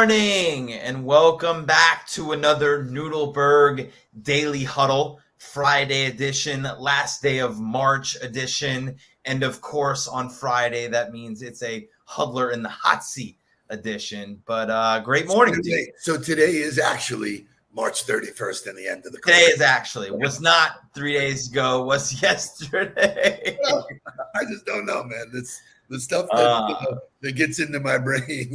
morning and welcome back to another Nudelberg Daily Huddle, Friday edition, last day of March edition. And of course, on Friday, that means it's a Huddler in the Hotseat edition. But great morning to you. So today is actually March 31st and the end of the Today is actually, was not 3 days ago, was yesterday. Well, I just don't know, man. That's the stuff that gets into my brain.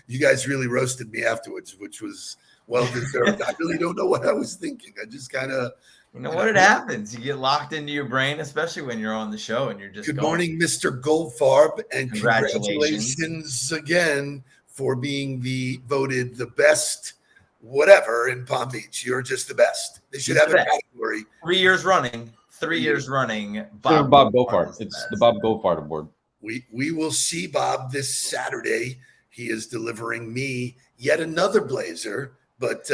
You guys really roasted me afterwards, which was well deserved. I really don't know what I was thinking. I just kind of, it happens. You get locked into your brain, especially when you're on the show and you're just Good morning, Mr. Goldfarb, and congratulations again for being voted the best whatever in Palm Beach. You're just the best. They should have a category. 3 years running. 3 years running. Bob Goldfarb. It's the Bob Goldfarb Award. We will see Bob this Saturday. He is delivering me yet another blazer, but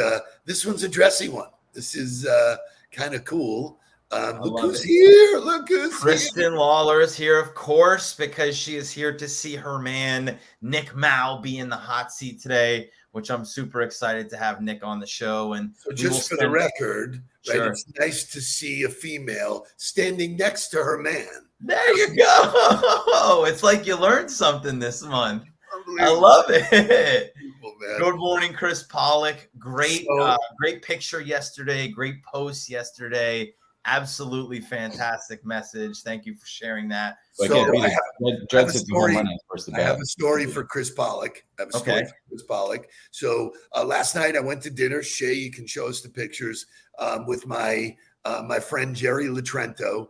this one's a dressy one. This is kind of cool. Look who's here. Look who's Kristen Lawler is here, of course, because she is here to see her man, Nick Mao, be in the hot seat today, which I'm super excited to have Nick on the show. And so just for the record, right, it's nice to see a female standing next to her man. There you go. It's like you learned something this month. I love it. Good morning, Chris Pollock. Great picture yesterday. Great post yesterday. Absolutely fantastic message. Thank you for sharing that. So I have a story for Chris Pollock. So last night I went to dinner. Shay, you can show us the pictures with my friend Jerry Latrento.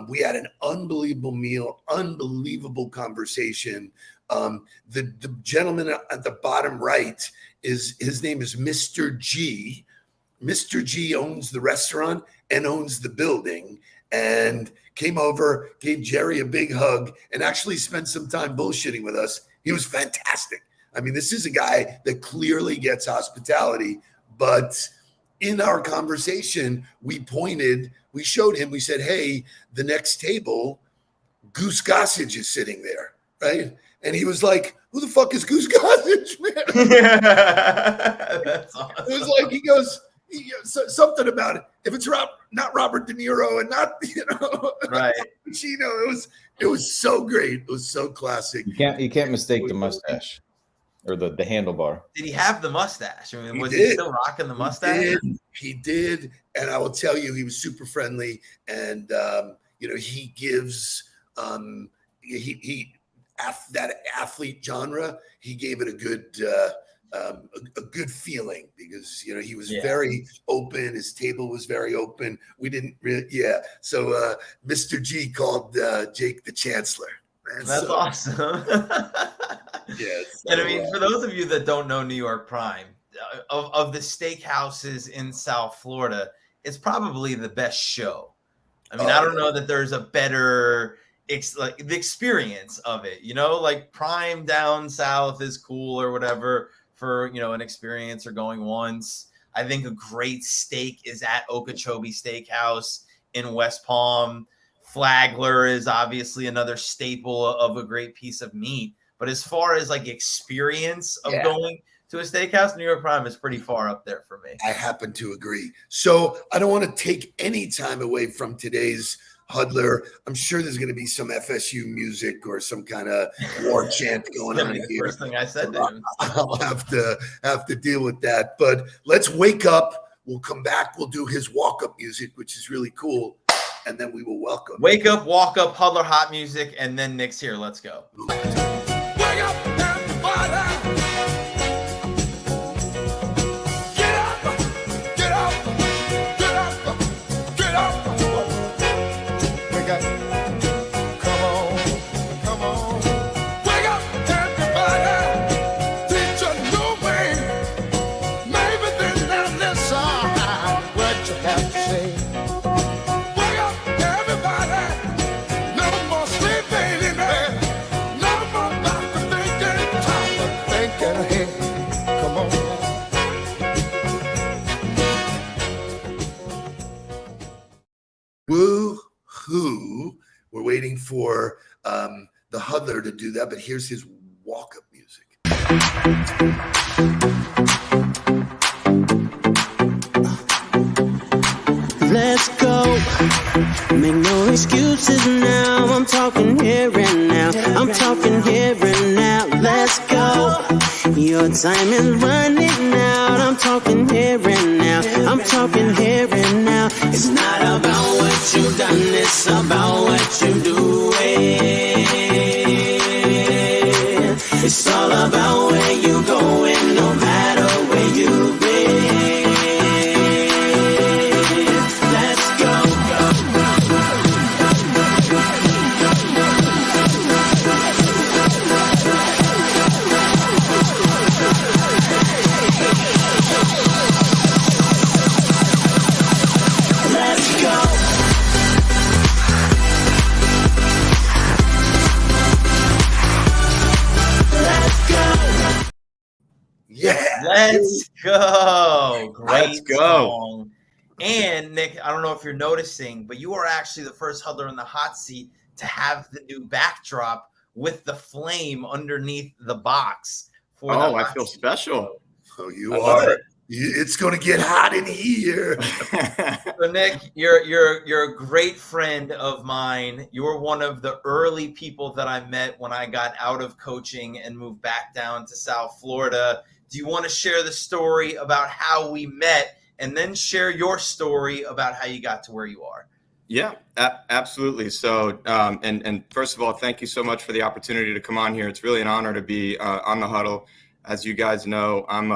We had an unbelievable meal, unbelievable conversation. The gentleman at the bottom right his name is Mr. G. Mr. G owns the restaurant and owns the building, and came over, gave Jerry a big hug, and actually spent some time bullshitting with us. He was fantastic. I mean, this is a guy that clearly gets hospitality, but in our conversation, we showed him, we said, hey, the next table, Goose Gossage is sitting there, right? And he was like, who the fuck is Goose Gossage, man? That's awesome. It was like, he goes, something about it. If it's not Robert De Niro and not, right. Pacino, it was so great. It was so classic. You can't mistake the mustache or the handlebar. Did he have the mustache? I mean, he still rocking the mustache? He did. And I will tell you, he was super friendly. And, he gives, that athlete genre, he gave it a good feeling because, he was very open. His table was very open. We didn't really, So Mr. G called Jake the Chancellor. Man, that's awesome. Yes. And I mean, for those of you that don't know New York Prime, of the steakhouses in South Florida, it's probably the best show. I mean, I don't know that there's a better the experience of it, like Prime down south is cool or whatever for, an experience or going once. I think a great steak is at Okeechobee Steakhouse in West Palm. Flagler is obviously another staple of a great piece of meat. But as far as like experience of going to a steakhouse, New York Prime is pretty far up there for me. I happen to agree. So I don't want to take any time away from today's Huddler. I'm sure there's going to be some FSU music or some kind of war chant going on here. First thing I said to him. I'll have to deal with that. But let's wake up. We'll come back. We'll do his walk-up music, which is really cool. And then we will welcome. Wake up, walk up, Huddler hot music, and then Nick's here. Let's go. Wake up, everybody. Get up, get up, get up, get up. Wake up. Come on. Wake up, everybody. Teach a new way. Maybe then they'll listen what you have to say. Woo-hoo. We're waiting for the Huddler to do that, but here's his walk-up music. Let's go. Make no excuses now. I'm talking here and now. I'm talking here and now. Let's go. Your time is running out. I'm talking here and now. I'm talking here and now. It's not about what you've done. It's about what you're doing. It's all about where you're going, no matter where you've been. Let's go. Let's go. Yeah. Let's go. Great Let's go. song. And Nick, I don't know if you're noticing, but you are actually the first Huddler in the hot seat to have the new backdrop with the flame underneath the box. For the Oh, I hot feel seat. special. Oh, you I love are. it. It's going to get hot in here. So Nick, you're a great friend of mine. You were one of the early people that I met when I got out of coaching and moved back down to South Florida. Do you want to share the story about how we met, and then share your story about how you got to where you are? Yeah, absolutely. So, and first of all, thank you so much for the opportunity to come on here. It's really an honor to be on the Huddle. As you guys know, I'm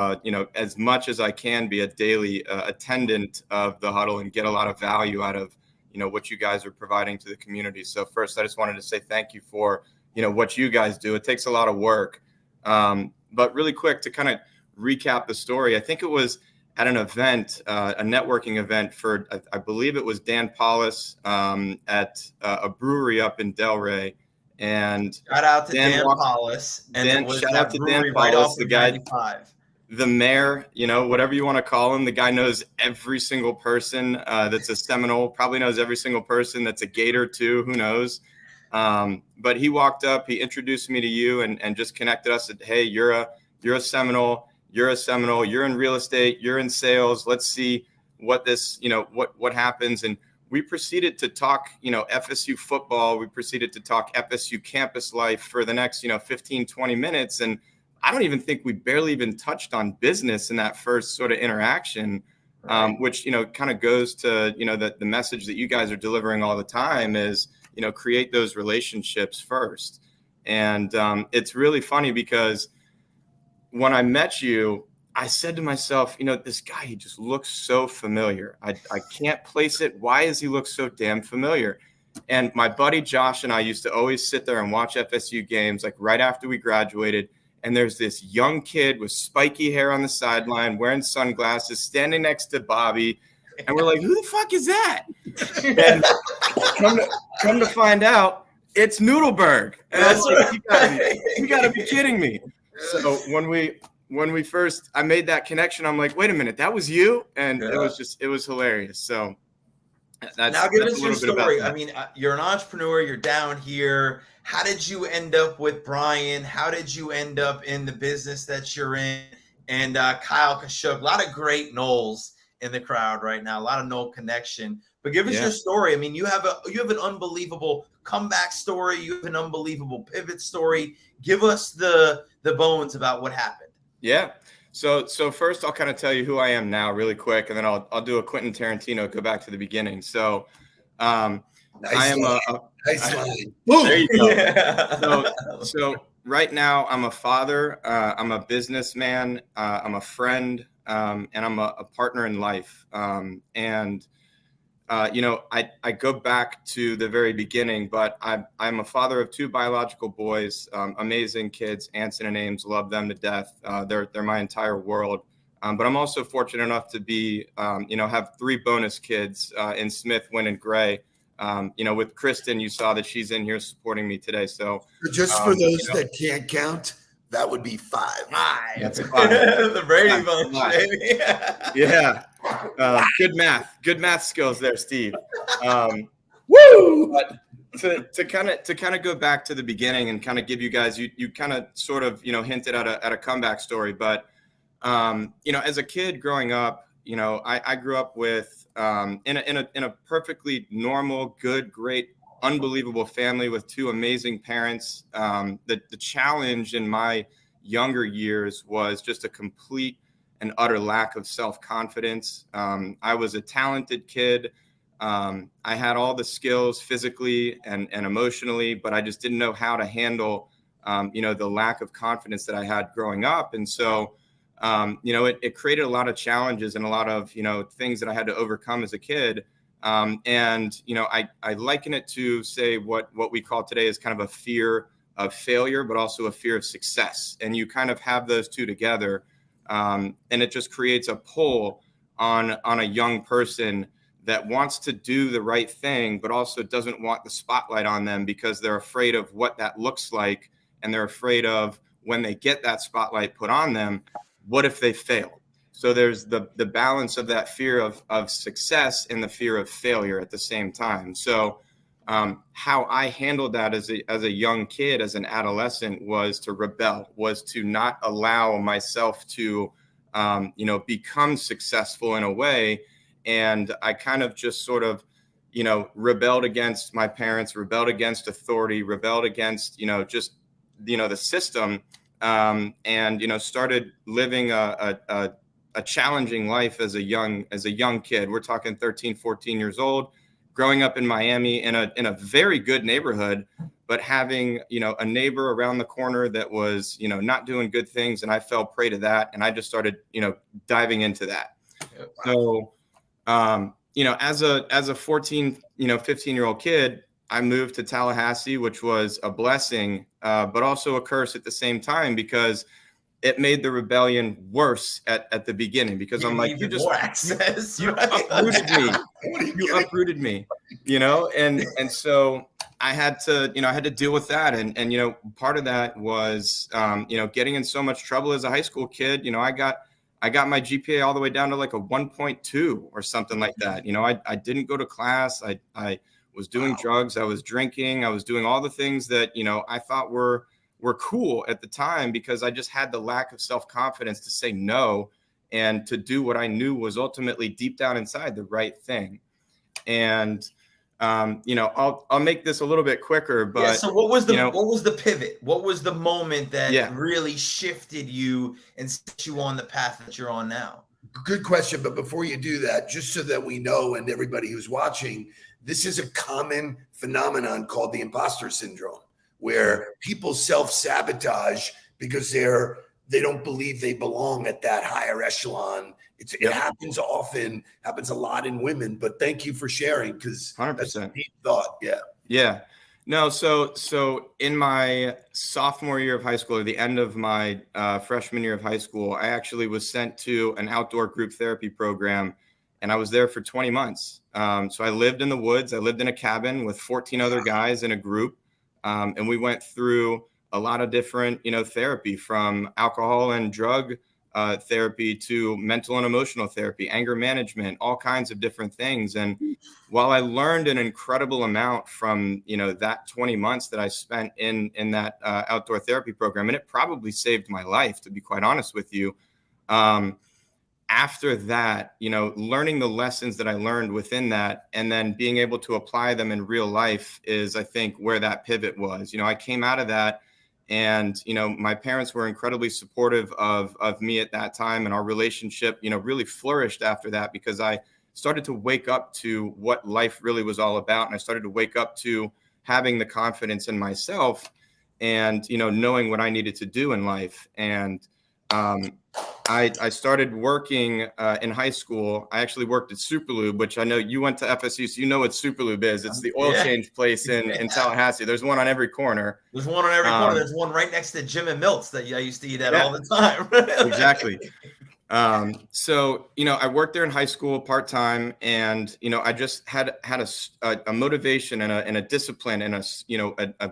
as much as I can be a daily attendant of the Huddle and get a lot of value out of, what you guys are providing to the community. So first, I just wanted to say thank you for, what you guys do. It takes a lot of work. But really quick to kind of recap the story, I think it was at an event, a networking event for, I believe it was Dan Paulus at a brewery up in Delray. And Shout out to Dan walked- Paulus. And Dan- it was shout that out to brewery Dan right Paulus, off the of guy- 95. the mayor, whatever you want to call him, the guy knows every single person that's a Seminole, probably knows every single person that's a Gator too, who knows. But he walked up, he introduced me to you and just connected us. Said, hey, you're a Seminole, you're in real estate, you're in sales. Let's see what this, what happens. And we proceeded to talk, FSU football. We proceeded to talk FSU campus life for the next, 15, 20 minutes. And I don't even think we barely even touched on business in that first sort of interaction, which, kind of goes to, the message that you guys are delivering all the time is, create those relationships first. And it's really funny because when I met you, I said to myself, this guy, he just looks so familiar. I can't place it. Why does he look so damn familiar? And my buddy Josh and I used to always sit there and watch FSU games, like right after we graduated. And there's this young kid with spiky hair on the sideline, wearing sunglasses, standing next to Bobby. And we're like, who the fuck is that? And come to find out, it's Nudelberg. And I was like, you gotta be kidding me. So when we first, I made that connection, I'm like, wait a minute, that was you? And it was hilarious. So now give us your story. I mean, you're an entrepreneur, you're down here. How did you end up with Brian? How did you end up in the business that you're in? And Kyle Kashuk, a lot of great Knowles in the crowd right now, a lot of Knoll connection. But give us your story. I mean, you have an unbelievable comeback story. You have an unbelievable pivot story. Give us the bones about what happened. Yeah. So first I'll kind of tell you who I am now really quick, and then I'll do a Quentin Tarantino, go back to the beginning. So I am nice line. there you go. Yeah. So right now I'm a father, I'm a businessman, I'm a friend, and I'm a partner in life. I go back to the very beginning, but I'm a father of two biological boys, amazing kids, Anson and Ames, love them to death. They're my entire world. But I'm also fortunate enough to be, have three bonus kids in Smith, Wynn, and Gray. With Kristen, you saw that she's in here supporting me today. So just for those that can't count, that would be five. That's five. The Brady Bunch, baby. Yeah. Good math skills there, Steve. Woo! to kind of go back to the beginning and kind of give you guys, you kind of sort of, hinted at a comeback story, but, as a kid growing up, I grew up with, in a perfectly normal, good, great, unbelievable family with two amazing parents. The challenge in my younger years was just a complete and utter lack of self-confidence. I was a talented kid. I had all the skills physically and emotionally, but I just didn't know how to handle, the lack of confidence that I had growing up. And so, it created a lot of challenges and a lot of, things that I had to overcome as a kid. I liken it to, say, what we call today is kind of a fear of failure, but also a fear of success. And you kind of have those two together. And it just creates a pull on a young person that wants to do the right thing, but also doesn't want the spotlight on them because they're afraid of what that looks like. And they're afraid of when they get that spotlight put on them, what if they fail? So there's the balance of that fear of success and the fear of failure at the same time. So how I handled that as a young kid, as an adolescent, was to rebel, was to not allow myself to, become successful in a way. And I kind of just sort of, rebelled against my parents, rebelled against authority, rebelled against, the system, and, started living a challenging life as a young kid. We're talking 13, 14 years old, growing up in Miami in a very good neighborhood, but having, a neighbor around the corner that was, not doing good things. And I fell prey to that. And I just started, diving into that. So, as a 14, 15-year-old kid, I moved to Tallahassee, which was a blessing, but also a curse at the same time, because it made the rebellion worse at the beginning, because I'm like, you uprooted me. You uprooted me, and so I had to deal with that. And part of that was, getting in so much trouble as a high school kid. I got my GPA all the way down to like a 1.2 or something like that. I didn't go to class. I was doing drugs. I was drinking. I was doing all the things that, I thought were cool at the time, because I just had the lack of self-confidence to say no and to do what I knew was ultimately deep down inside the right thing. And, I'll make this a little bit quicker, but yeah, so what was the pivot? What was the moment that really shifted you and set you on the path that you're on now? Good question. But before you do that, just so that we know, and everybody who's watching, this is a common phenomenon called the imposter syndrome, where people self-sabotage because they don't believe they belong at that higher echelon. It happens often, happens a lot in women, but thank you for sharing, because 100%. That's a deep thought. Yeah. No, so in my sophomore year of high school, or the end of my freshman year of high school, I actually was sent to an outdoor group therapy program, and I was there for 20 months. So I lived in the woods. I lived in a cabin with 14 other guys in a group. And we went through a lot of different, therapy, from alcohol and drug therapy to mental and emotional therapy, anger management, all kinds of different things. And while I learned an incredible amount from, that 20 months that I spent in that outdoor therapy program, and it probably saved my life, to be quite honest with you. After that, learning the lessons that I learned within that, and then being able to apply them in real life, is, I think, where that pivot was. I came out of that, and, my parents were incredibly supportive of me at that time. And our relationship, really flourished after that, because I started to wake up to what life really was all about. And I started to wake up to having the confidence in myself and, knowing what I needed to do in life. And, I started working in high school. I actually worked at Superlube, which I know you went to FSU, so you know what Superlube is. It's the oil change place in Tallahassee. There's one on every corner. There's one on every corner. There's one right next to Jim and Milt's that I used to eat at all the time. Exactly. So, I worked there in high school part-time, and, I just had a motivation and a discipline and a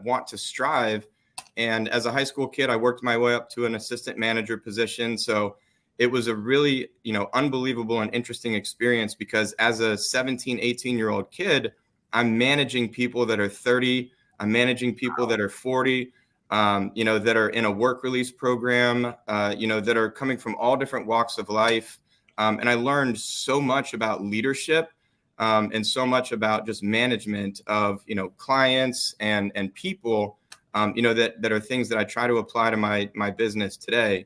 want to strive. And as a high school kid, I worked my way up to an assistant manager position. So it was a really, unbelievable and interesting experience, because as a 17, 18-year-old kid, I'm managing people that are 30. I'm managing people that are 40, that are in a work release program, that are coming from all different walks of life. And I learned so much about leadership and so much about just management of, clients and people, that are things that I try to apply to my business today.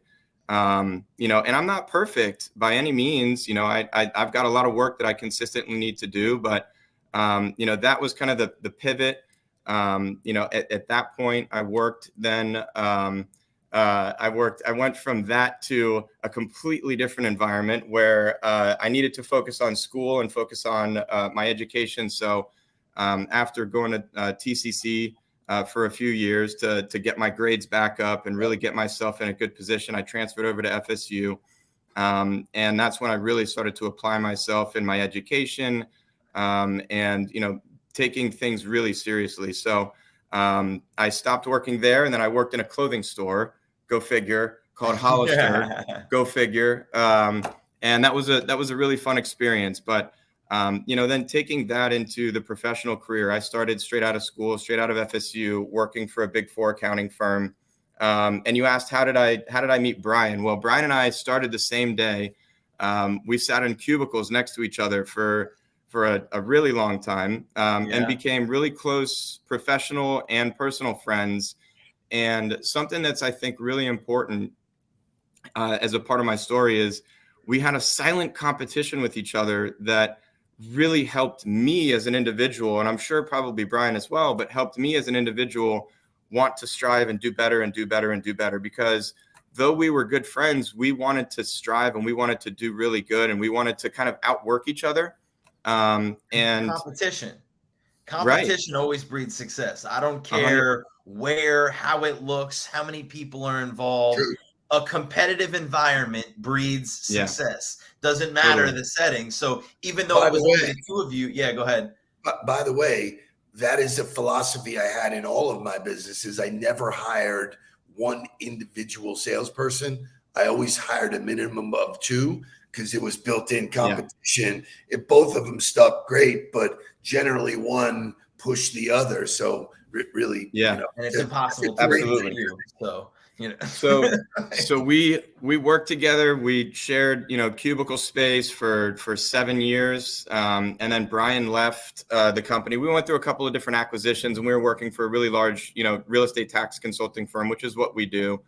And I'm not perfect by any means. I've got a lot of work that I consistently need to do, but, that was kind of the pivot. At that point I worked then, I went from that to a completely different environment where I needed to focus on school and focus on my education. So after going to TCC for a few years to get my grades back up and really get myself in a good position, I transferred over to FSU. And that's when I really started to apply myself in my education and, taking things really seriously. So I stopped working there, and then I worked in a clothing store, go figure, called Hollister, go figure. And that was a really fun experience. But, then taking that into the professional career, I started straight out of school, straight out of FSU, working for a Big Four accounting firm. And you asked, how did I meet Brian? Well, Brian and I started the same day. We sat in cubicles next to each other for a really long time, and became really close professional and personal friends. And something that's, I think, really important as a part of my story is we had a silent competition with each other that really helped me as an individual, and I'm sure probably Brian as well, but helped me as an individual want to strive and do better and do better and do better. Because though we were good friends, we wanted to strive and we wanted to do really good, and we wanted to kind of outwork each other. And competition right. always breeds success. I don't care 100%. How it looks, how many people are involved. True. A competitive environment breeds success. Doesn't matter the setting. So even though it was only the two of you, go ahead. By the way, that is a philosophy I had in all of my businesses. I never hired one individual salesperson. I always hired a minimum of two, because it was built-in competition. Yeah. If both of them stuck, great, but generally one pushed the other. So really, and it's impossible to do. So we worked together. We shared, cubicle space for 7 years. And then Brian left the company. We went through a couple of different acquisitions, and we were working for a really large, real estate tax consulting firm, which is what we do.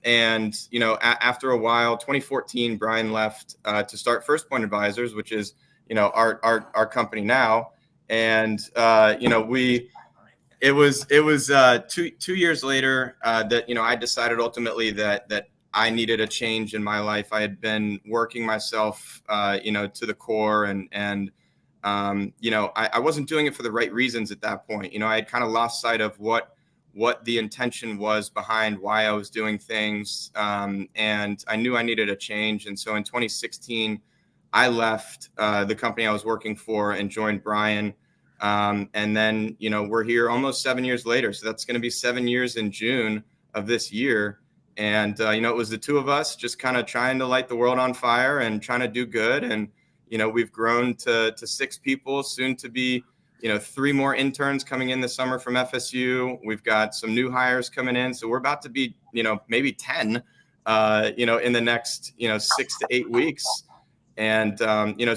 And, after a while, 2014, Brian left to start FirstPointe Advisors, which is, our company now. And, it was 2 years later that, I decided ultimately that I needed a change in my life. I had been working myself, to the core, and I wasn't doing it for the right reasons at that point. I had kind of lost sight of what the intention was behind why I was doing things. And I knew I needed a change. And so in 2016, I left the company I was working for and joined Brian. And then, we're here almost 7 years later. So that's going to be 7 years in June of this year. And, it was the two of us just kind of trying to light the world on fire and trying to do good. And, we've grown to 6 people, soon to be 3 more interns coming in this summer from FSU. We've got some new hires coming in. So we're about to be, maybe 10, in the next, 6 to 8 weeks. And,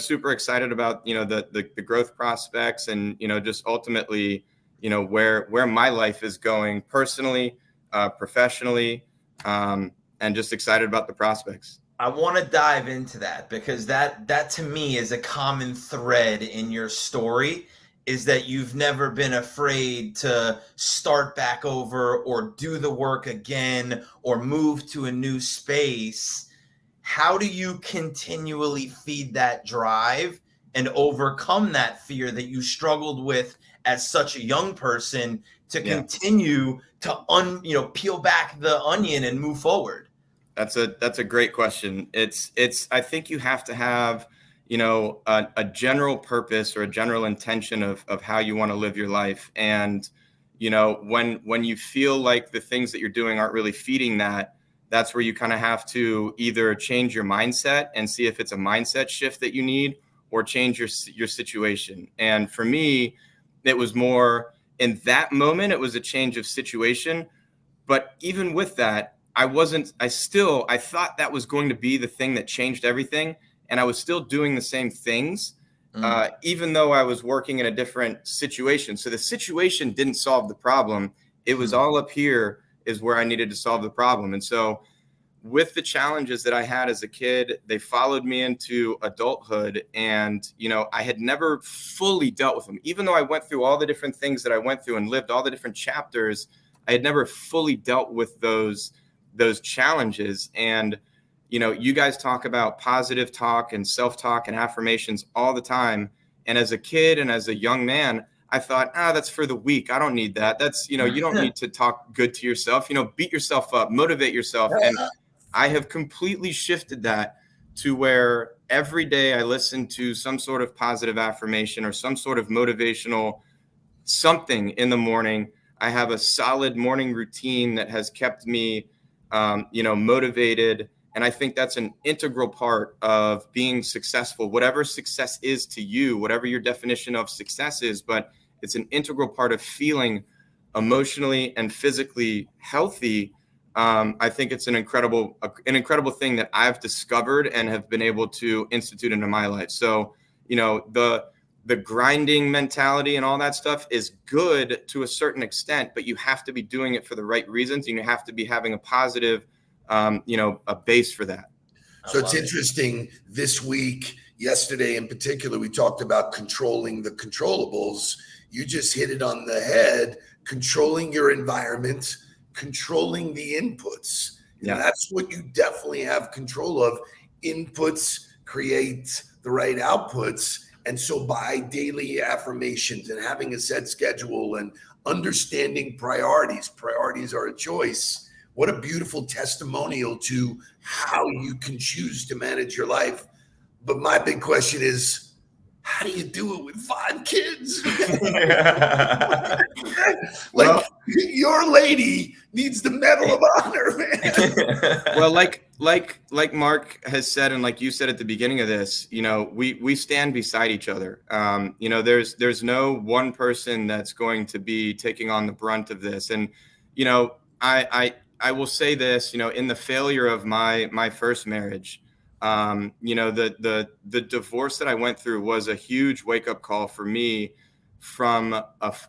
super excited about, the growth prospects and, just ultimately, where my life is going personally, professionally, and just excited about the prospects. I want to dive into that, because that to me is a common thread in your story, is that you've never been afraid to start back over or do the work again or move to a new space. How do you continually feed that drive and overcome that fear that you struggled with as such a young person to continue to peel back the onion and move forward? That's a great question. I think you have to have, a general purpose or a general intention of how you want to live your life. And, when you feel like the things that you're doing aren't really feeding that, that's where you kind of have to either change your mindset and see if it's a mindset shift that you need, or change your situation. And for me, it was more in that moment, it was a change of situation. But even with that, I thought that was going to be the thing that changed everything. And I was still doing the same things, even though I was working in a different situation. So the situation didn't solve the problem. It was all up here is where I needed to solve the problem. And so with the challenges that I had as a kid, they followed me into adulthood. And, I had never fully dealt with them. Even though I went through all the different things that I went through and lived all the different chapters, I had never fully dealt with those challenges. And, you guys talk about positive talk and self-talk and affirmations all the time. And as a kid and as a young man, I thought, that's for the weak. I don't need that. That's, you don't need to talk good to yourself, beat yourself up, motivate yourself. And I have completely shifted that to where every day I listen to some sort of positive affirmation or some sort of motivational something in the morning. I have a solid morning routine that has kept me, motivated. And I think that's an integral part of being successful, whatever success is to you, whatever your definition of success is, but it's an integral part of feeling emotionally and physically healthy. I think it's an incredible thing that I've discovered and have been able to institute into my life. So, the grinding mentality and all that stuff is good to a certain extent, but you have to be doing it for the right reasons. And you have to be having a positive, a base for that. So it's interesting this week, yesterday in particular, we talked about controlling the controllables. You just hit it on the head, controlling your environment, controlling the inputs. Yeah. And that's what you definitely have control of. Inputs create the right outputs. And so by daily affirmations and having a set schedule and understanding priorities are a choice. What a beautiful testimonial to how you can choose to manage your life. But my big question is, how do you do it with 5 kids? Your lady needs the Medal of Honor, man. Well, like Mark has said, and like you said at the beginning of this, we stand beside each other. There's no one person that's going to be taking on the brunt of this. And, I will say this, in the failure of my first marriage, the divorce that I went through was a huge wake up call for me from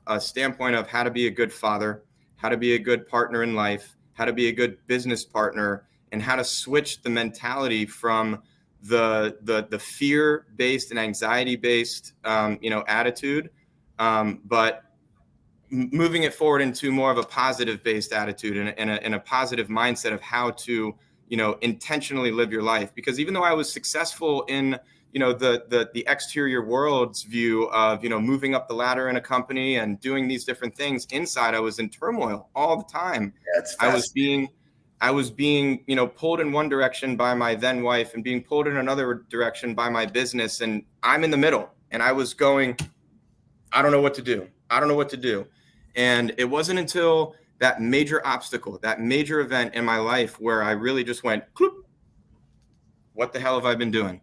a standpoint of how to be a good father, how to be a good partner in life, how to be a good business partner, and how to switch the mentality from the fear-based and anxiety-based, attitude, but moving it forward into more of a positive-based attitude and a positive mindset of how to, intentionally live your life. Because even though I was successful in, the exterior world's view of, moving up the ladder in a company and doing these different things, inside I was in turmoil all the time. I was being, pulled in one direction by my then wife and being pulled in another direction by my business. And I'm in the middle, and I was going, I don't know what to do. And it wasn't until that major obstacle, that major event in my life where I really just went, what the hell have I been doing?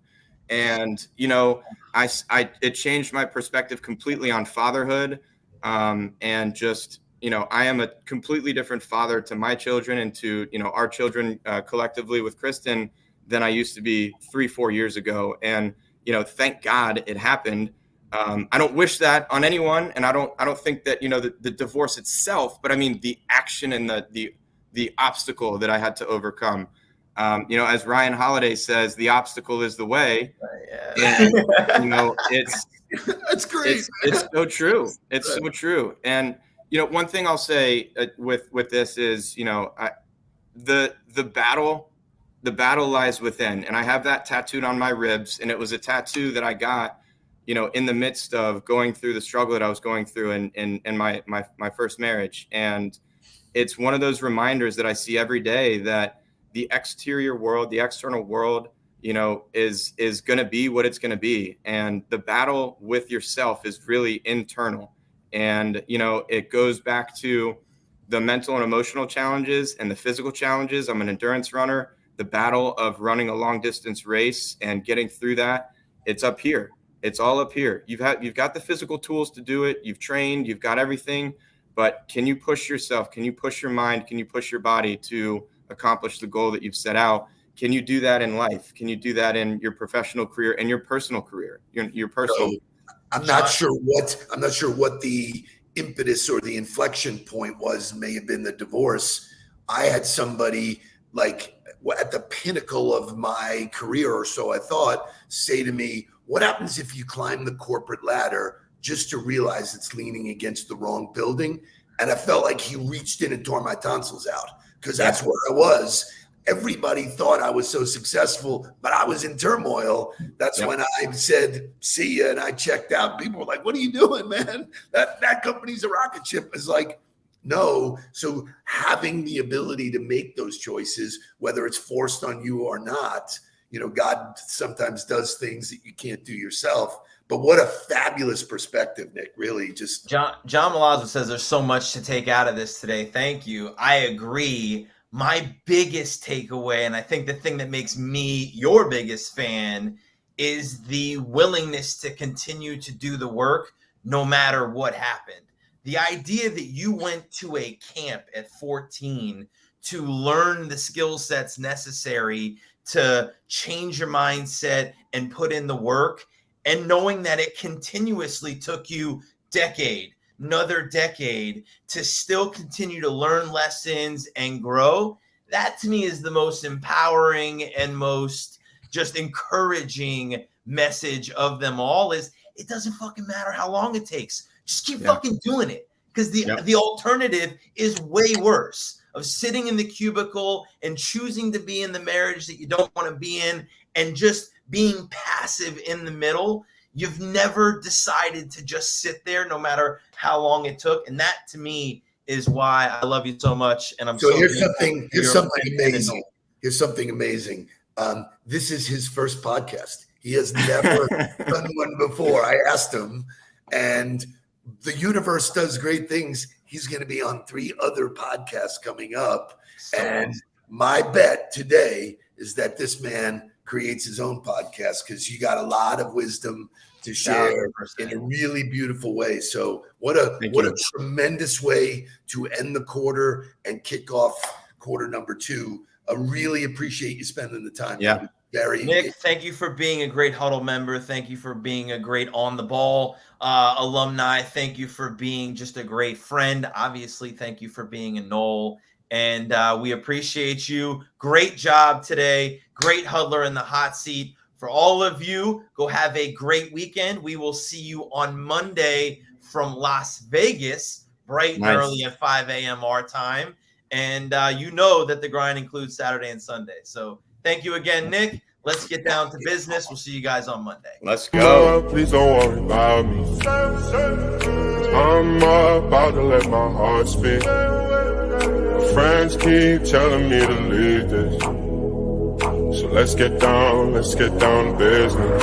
And, it changed my perspective completely on fatherhood. And just, I am a completely different father to my children and to, our children collectively with Kristen than I used to be 3-4 years ago. And, thank God it happened. I don't wish that on anyone, and I don't think that the divorce itself, but I mean the action and the obstacle that I had to overcome. As Ryan Holiday says, the obstacle is the way. And, it's that's great. It's so true. It's so true. And one thing I'll say with this is the battle lies within, and I have that tattooed on my ribs, and it was a tattoo that I got in the midst of going through the struggle that I was going through in my first marriage. And it's one of those reminders that I see every day that the exterior world, the external world, is going to be what it's going to be. And the battle with yourself is really internal. And, it goes back to the mental and emotional challenges and the physical challenges. I'm an endurance runner. The battle of running a long distance race and getting through that, it's up here. It's all up here. You've got the physical tools to do it. You've trained, you've got everything, but can you push yourself? Can you push your mind? Can you push your body to accomplish the goal that you've set out? Can you do that in life? Can you do that in your professional career and your personal career? Your personal. So, I'm not sure what the impetus or the inflection point was. May have been the divorce. I had somebody like at the pinnacle of my career, or so I thought, say to me, what happens if you climb the corporate ladder just to realize it's leaning against the wrong building? And I felt like he reached in and tore my tonsils out, because that's where I was. Everybody thought I was so successful, but I was in turmoil. That's when I said, see ya, and I checked out. People were like, what are you doing, man? That company's a rocket ship. It's like, no. So having the ability to make those choices, whether it's forced on you or not, God sometimes does things that you can't do yourself. But what a fabulous perspective, Nick. Really, just John Malazzo says there's so much to take out of this today. Thank you. I agree. My biggest takeaway, and I think the thing that makes me your biggest fan, is the willingness to continue to do the work no matter what happened. The idea that you went to a camp at 14 to learn the skill sets necessary to change your mindset and put in the work, and knowing that it continuously took you another decade to still continue to learn lessons and grow, that to me is the most empowering and most just encouraging message of them all. Is it doesn't fucking matter how long it takes. Just keep fucking doing it, because the alternative is way worse, of sitting in the cubicle and choosing to be in the marriage that you don't want to be in and just being passive in the middle. You've never decided to just sit there no matter how long it took. And that to me is why I love you so much. And I'm here's something amazing. Here's something amazing. This is his first podcast. He has never done one before. I asked him, and the universe does great things. He's going to be on 3 other podcasts coming up. And my bet today is that this man creates his own podcast, because you got a lot of wisdom to share 100%. In a really beautiful way. So what a tremendous way to end the quarter and kick off quarter number 2. I really appreciate you spending the time. Yeah. Nick, thank you for being a great Huddle member. Thank you for being a great on the ball alumni. Thank you for being just a great friend. Obviously, thank you for being a Knoll. And we appreciate you. Great job today. Great Huddler in the hot seat. For all of you, go have a great weekend. We will see you on Monday from Las Vegas, bright and early at 5 a.m. our time. And you know that the grind includes Saturday and Sunday. So thank you again, Nick. Let's get down to business. We'll see you guys on Monday. Let's go. Please don't worry about me. I'm about to let my heart speak. My friends keep telling me to leave this. So let's get down to business.